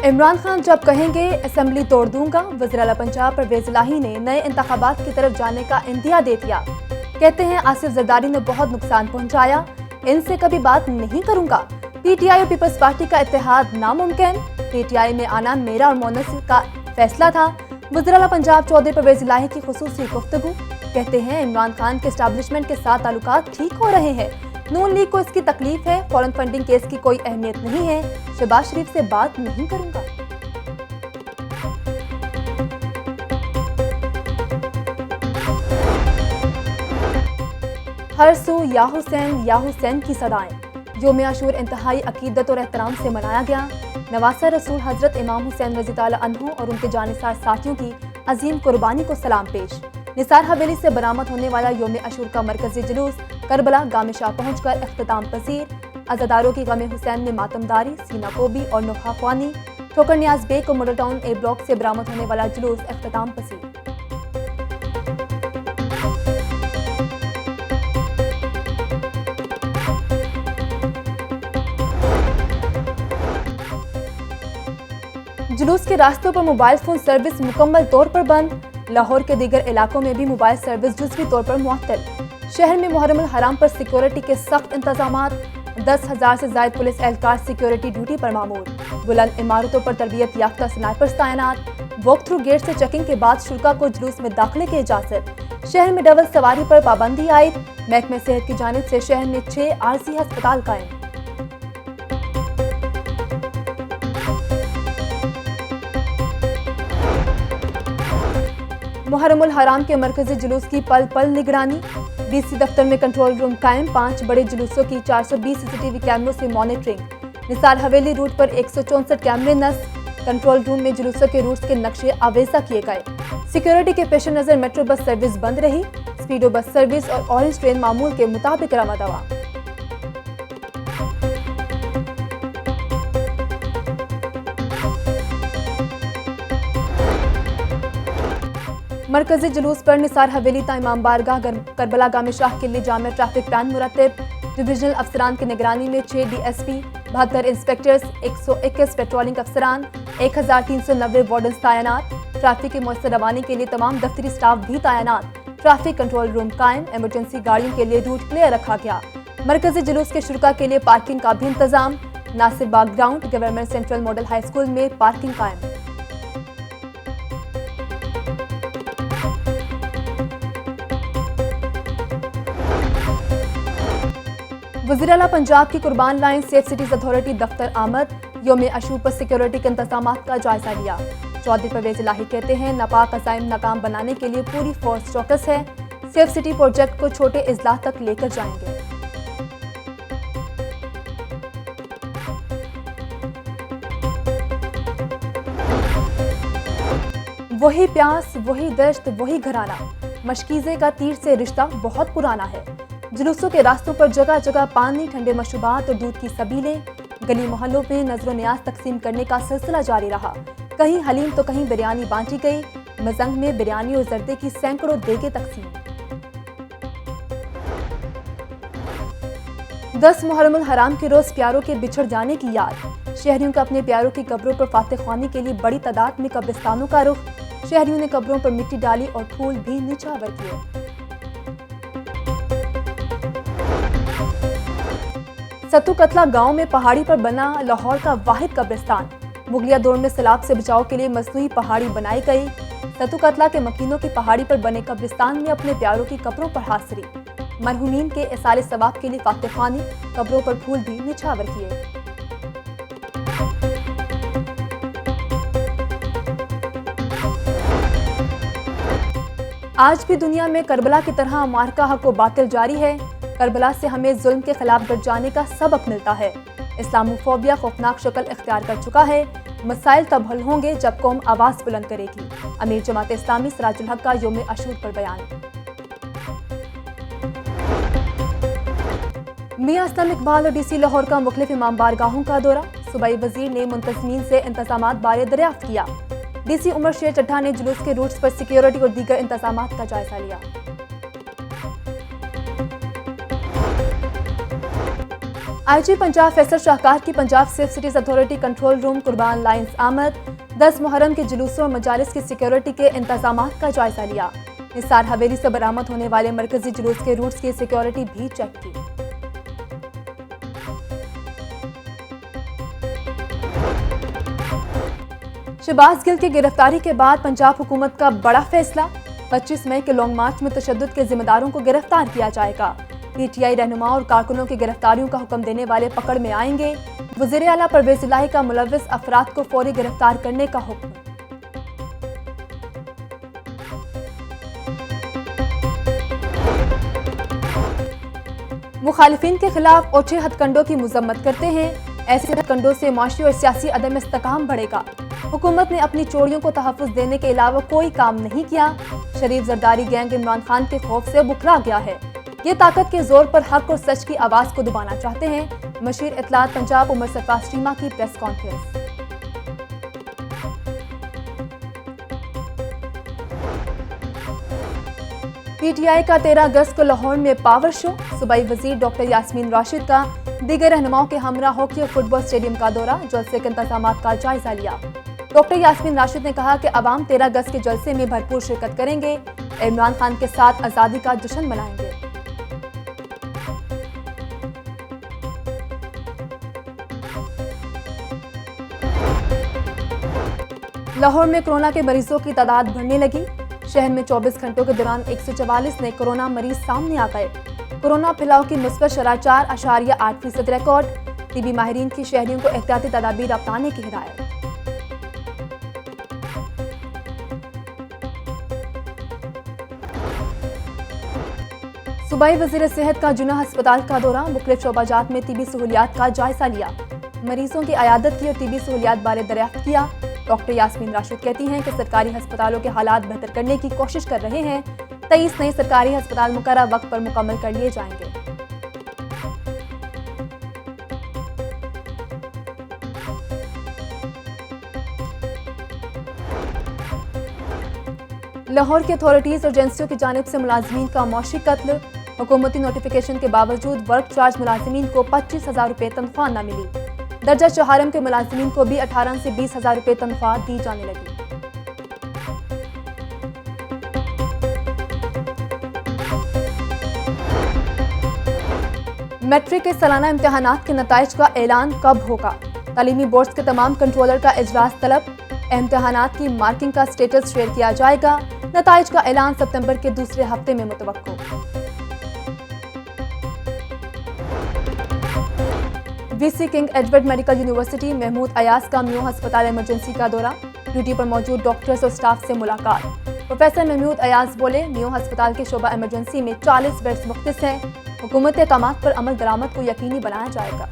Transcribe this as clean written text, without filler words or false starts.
इमरान खान जब कहेंगे असेंबली तोड़ दूंगा, वज़ीर आला पंजाब परवेज इलाही ने नए इंतखाबात की तरफ जाने का इंदिया दे दिया। कहते हैं आसिफ जरदारी ने बहुत नुकसान पहुंचाया, इनसे कभी बात नहीं करूंगा। पीटीआई और पीपल्स पार्टी का इत्तेहाद नामुमकिन, पीटीआई में आना मेरा और मोनस का फैसला था। वज़ीर आला पंजाब चौधरी परवेज इलाही की खुसूसी गुफ्तगू। कहते हैं इमरान खान के एस्टैब्लिशमेंट के साथ ताल्लुकात ठीक हो रहे हैं। नून लीग को इसकी तकलीफ है, फॉरेन फंडिंग केस की कोई अहमियत नहीं है, शहबाज शरीफ से बात नहीं करूंगा। हर सू या हुसैन की सदाएं। यौम आशूर इंतहाई अकीदत और एहतराम से मनाया गया। नवासा रसूल हजरत इमाम हुसैन रज़ी ताला अन्हु और उनके जानिसार साथियों की अजीम कुर्बानी को सलाम पेश। निसार हवेली से बरामद होने वाला यौम आशूर का मरकजी जुलूस करबला गामिशा पहुंचकर इख्तिताम पसीर। अज़ादारों की गमे हुसैन में मातमदारी, सीना कोबी और नुखा ख्वानी। ठोकर नियाज बेग को मॉडल टाउन ए ब्लॉक से बरामद होने वाला जुलूस इख्तिताम पसीर। जुलूस के रास्तों पर मोबाइल फोन सर्विस मुकम्मल तौर पर बंद। लाहौर के दीगर इलाकों में भी मोबाइल सर्विस जुज़वी तौर पर मुअत्तल। शहर में मुहर्रम अल हराम पर सिक्योरिटी के सख्त इंतजामात। 10,000 से ज्यादा पुलिस एहलकार सिक्योरिटी ड्यूटी पर मामूर। बुलंद इमारतों पर तरबियत याफ्ता स्नाइपर्स तैनात। वॉक थ्रू गेट से चेकिंग के बाद शुल्का को जुलूस में दाखिले की इजाजत। शहर में डबल सवारी पर पाबंदी आयद। महकमे सेहत की जानिब से शहर में 6 आरजी अस्पताल कायम। मुहर्रम उल हराम के मरकजी जुलूस की पल पल निगरानी। डीसी दफ्तर में कंट्रोल रूम कायम। 5 बड़े जुलूसों की 420 सीसीटीवी कैमरों से मॉनिटरिंग। निसार हवेली रूट पर 164 कैमरे नस्ब। कंट्रोल रूम में जुलूसों के रूट्स के नक्शे आवेजा किए गए। सिक्योरिटी के पेश नजर मेट्रो बस सर्विस बंद रही। स्पीडो बस सर्विस और ऑरेंज ट्रेन मामूल के मुताबिक रवादवा। मरकजी जुलूस पर निसार हवेली ता इमाम बारगाह करबला गामिशाह के लिए जामे ट्रैफिक प्लान मुरतब। डिविजनल अफसरान की निगरानी में 6 DSP, 72 इंस्पेक्टर्स, 121 पेट्रोलिंग अफसरान, 1390 वार्डन्स तैनात। ट्रैफिक की मौसर रवानी के लिए तमाम दफ्तरी स्टाफ भी तैनात। ट्रैफिक कंट्रोल रूम कायम। इमरजेंसी गाड़ियों के लिए रूट क्लियर रखा गया। मरकजी जुलूस के शुरा के लिए पार्किंग का भी इंतजाम। Nasir Bagh ground government central model high school में पार्किंग कायम। वज़ीर आला पंजाब की कुर्बान लाइन सेफ सिटीज अथॉरिटी दफ्तर आमद। यौम आशूर पर सिक्योरिटी के इंतजामात का जायजा लिया। चौधरी परवेज इलाही कहते हैं नापाक अज़ाइम नाकाम बनाने के लिए पूरी फोर्स चौकस है। सेफ सिटी प्रोजेक्ट को छोटे इजलास तक लेकर जाएंगे। वही प्यास, वही दश्त, वही घराना। मशकीज़े का तीर से रिश्ता बहुत पुराना है। जुलूसों के रास्तों पर जगह जगह पानी, ठंडे मशरूबात और दूध की सबीलें। गली मोहल्लों में नजर न्याज तकसीम करने का सिलसिला जारी रहा। कहीं हलीम तो कहीं बिरयानी बांटी गई। मजंग में बिरयानी और जर्दे की सैकड़ों देगे तकसीम। 10 मुहर्रम उल हराम के रोज प्यारों के बिछड़ जाने की याद। शहरियों का अपने प्यारों की कब्रों पर फातह ख्वानी के लिए बड़ी तादाद में कब्रिस्तानों का रुख। शहरियों ने कब्रों पर मिट्टी डाली और फूल भी निछावर किए। सत्तू कतला गांव में पहाड़ी पर बना लाहौर का वाहिद कब्रिस्तान। मुगलिया दौर में सैलाब से बचाव के लिए मसनूई पहाड़ी बनाई गई। सत्तू कतला के मकीनों की पहाड़ी पर बने कब्रिस्तान में अपने प्यारों की कब्रों पर हाजिरी। मरहूमीन के इसाले सवाब के लिए फातह ख्वानी, कब्रों पर फूल भी निछावर किए। आज भी दुनिया में करबला की तरह मार्का हक व बातिल जारी है। करबला से हमें जुल्म के खिलाफ डट जाने का सबक मिलता है। इस्लामोफोबिया खौफनाक शक्ल इख्तियार कर चुका है। मसाइल तब हल होंगे जब कौम आवाज बुलंद करेगी। अमीर जमात इस्लामी सिराजुल हक का यौम आशूर पर बयान। मियां असलम इकबाल और DC लाहौर का मुख्तलिफ इमाम बारगाहों का दौरा। सूबाई वजीर ने मुंतजमीन से इंतजामात बारे दरियाफ्त किया। DC उमर शेर चड्ढा ने जुलूस के रूट्स पर सिक्योरिटी और दीगर इंतजामात का जायजा लिया। आईजी पंजाब फैसल शाहकार की Punjab safe cities authority control room कुर्बान लाइंस आमद 10 मुहर्रम के जुलूसों और मजालिस की सिक्योरिटी के इंतजामात का जायजा लिया। निसार हवेली से बरामद होने वाले मरकजी जुलूस के रूट्स की सिक्योरिटी भी चेक की। शहबाज गिल की गिरफ्तारी के बाद पंजाब हुकूमत का बड़ा फैसला, 25 मई के लॉन्ग मार्च में तशद्दुद के जिम्मेदारों को गिरफ्तार किया जाएगा। पीटीआई रहनुमा और कारकुनों की गिरफ्तारियों का हुक्म देने वाले पकड़ में आएंगे। वज़ीर आला परवेज इलाही का मुलव्विस अफराद को फौरी गिरफ्तार करने का हुक्म। मुखालिफिन के खिलाफ ओछे हथकंडों की मजम्मत करते हैं। ऐसे हथकंडों से माशी और सियासी अदम इस्तेकाम बढ़ेगा। हुकूमत ने अपनी चोरियों को तहफ़्फ़ुज़ देने के अलावा कोई काम नहीं किया। शरीफ जरदारी गैंग इमरान खान के खौफ से बुखला गया है। ये ताकत के जोर पर हक और सच की आवाज़ को दबाना चाहते हैं। मशीर इत्तलात पंजाब उमर सरफराज चीमा की प्रेस कॉन्फ्रेंस। पीटीआई का 13 अगस्त को लाहौर में पावर शो, सूबाई वजीर डॉक्टर यास्मीन राशिद का दीगर रहनुमाओं के हमरा हॉकी और फुटबॉल स्टेडियम का दौरा, जलसे के इंतजामात का जायजा लिया। डॉक्टर यास्मीन राशिद ने कहा कि अवाम 13 अगस्त के जलसे में भरपूर शिरकत करेंगे। इमरान खान के साथ आज़ादी का जश्न मनाएंगे। लाहौर में कोरोना के मरीजों की तादाद बढ़ने लगी। शहर में 24 घंटों के दौरान 144 नए कोरोना मरीज सामने आ गए। कोरोना फैलाव की मुस्बत शरह 4.8% रिकॉर्ड। टीबी माहिरीन की शहरियों को एहतियाती तदाबीर अपनाने की हिदायत। सूबाई वज़ीर सेहत का जुना अस्पताल का दौरा, मुख्तलिफ शोबाजात में टीबी सहूलियात का जायजा लिया। मरीजों की अयादत की और टीबी सहूलियात बारे दरियाफ्त किया। डॉक्टर यास्मीन राशिद कहती हैं कि सरकारी अस्पतालों के हालात बेहतर करने की कोशिश कर रहे हैं। 23 नए सरकारी अस्पताल मुकर्रर वक्त पर मुकम्मल कर लिए जाएंगे। लाहौर की अथॉरिटीज और एजेंसियों की जानिब से मुलाजमीन का मौशी कत्ल, हुकूमती नोटिफिकेशन के बावजूद वर्क चार्ज मुलाजमीन को 25,000 रुपये तनख्वाह न मिली। दर्जा चौहारम के मुलाजमीन को भी 18 से 20,000 रुपये तनख्वाह दी जाने लगी। मैट्रिक के सालाना इम्तिहानात के नताइज का ऐलान कब होगा? तालीमी बोर्ड्स के तमाम कंट्रोलर का इजलास तलब। इम्तिहानात की मार्किंग का स्टेटस शेयर किया जाएगा। नताइज का ऐलान सितंबर के दूसरे हफ्ते में मुतवक्को। VC King Edward medical university Mahmood Ayaz का मियो अस्पताल इमरजेंसी का दौरा, ड्यूटी पर मौजूद डॉक्टर्स और स्टाफ से मुलाकात। प्रोफेसर महमूद अयाज बोले, मियो अस्पताल के शोबा इमरजेंसी में 40 बेड्स मुख्तस हैं। हुकूमती अहकामात पर अमल दरामद को यकीनी बनाया जाएगा।